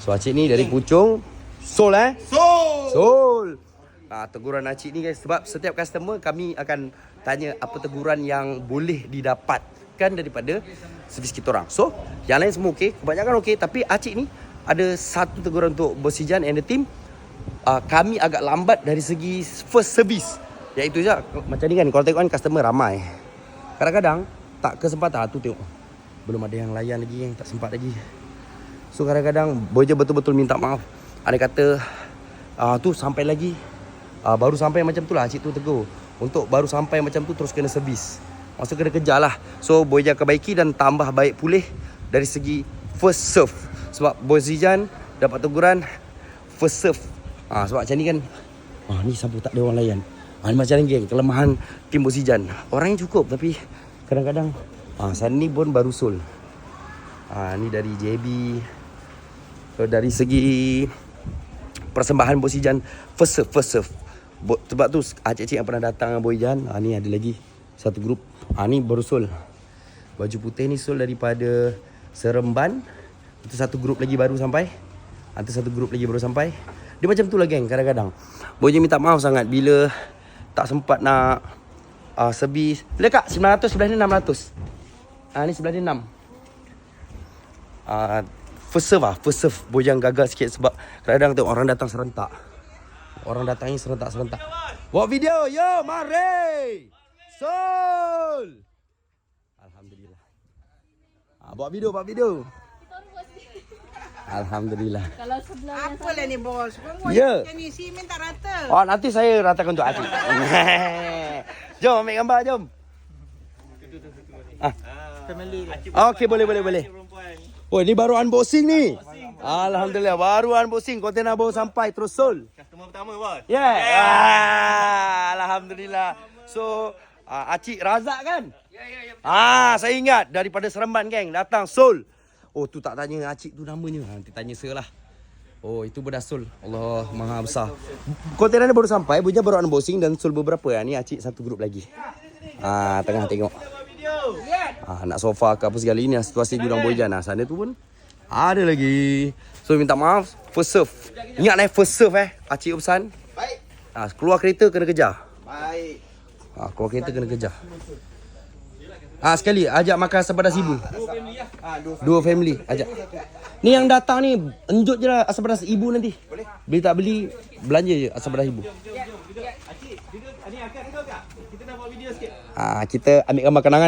So Acik ni dari Puchong Sol Sol. Teguran Acik ni guys, sebab setiap customer kami akan tanya apa teguran yang boleh didapatkan daripada servis kita orang. So yang lain semua okey, kebanyakan okey, tapi Acik ni ada satu teguran untuk Bos Ijan and the team. Kami agak lambat dari segi first service. Iaitu je macam ni kan, kalau tengok kan customer ramai, kadang-kadang tak kesempatan tu tengok. Belum ada yang layan lagi, yang tak sempat lagi. So kadang-kadang Boja betul-betul minta maaf. Ada kata tu sampai lagi baru sampai macam tu lah, Acik tu tegur. Untuk baru sampai macam tu terus kena servis. Maksud kena kejar lah. So Boja perbaiki dan tambah baik pulih dari segi first serve. Sebab Bos Ijan dapat teguran first serve. Sebab macam ni kan, ni siapa tak ada orang layan. Ni macam ni geng, kelemahan tim Bos Ijan. Orangnya cukup tapi kadang-kadang sana ni pun baru Sol. Ni dari JB. So dari segi persembahan Bos Ijan first serve. Sebab tu Acik-acik yang pernah datang dengan Bos Ijan, ni ada lagi satu grup. Ni baru Sol. Baju putih ni Sol daripada Seremban. Itu satu grup lagi baru sampai. Itu satu grup lagi baru sampai. Dia macam tu lah geng, kadang-kadang Bos Ijan minta maaf sangat bila tak sempat nak servis. Bila kak? 900, sebelah ni 600. Ni sebelah ni 6. First serve Bos Ijan gagal sikit sebab kadang-kadang tengok orang datang serentak. Orang datang ni serentak-serentak. Buat video, yo, mari. Sol. Alhamdulillah. Buat video. Alhamdulillah. Kalau sebelah apalah ni bos. Ya. Macam ni simen tak rata. Nanti saya ratakan untuk Acik. Jom ambil gambar, jom. Family. Okey, boleh. Oh, ni baru unboxing ni. Alhamdulillah, baru unboxing. Kontainer baru sampai terus Sol. Customer pertama bos. Alhamdulillah. So, Acik Razak kan? Saya ingat daripada Seremban geng datang Sol. Tu tak tanya Acik tu namanya. Nanti tanya saya lah. Itu bedah Sol. Allah Maha Besar. Kontainer baru sampai, Boja baru unboxing dan Sol beberapa. Ni Acik satu grup lagi. Tengah tengok. Nak sofa ke apa segala ini situasi gudang Boja. Sana tu pun ada lagi. So minta maaf, first serve. Ingat first serve Acik pesan. Baik. Keluar kereta kena kejar. Baik. Keluar kereta kena kejar. Sekali ajak makan asam pedas ibu. Dua family ajak. Ni yang datang ni enjut je lah asam pedas ibu nanti. Boleh. Beli tak beli, belanja je asam pedas ibu. Acik, ni akak ke kak? Kita nak buat video sikit. Kita ambil gambar kenangan.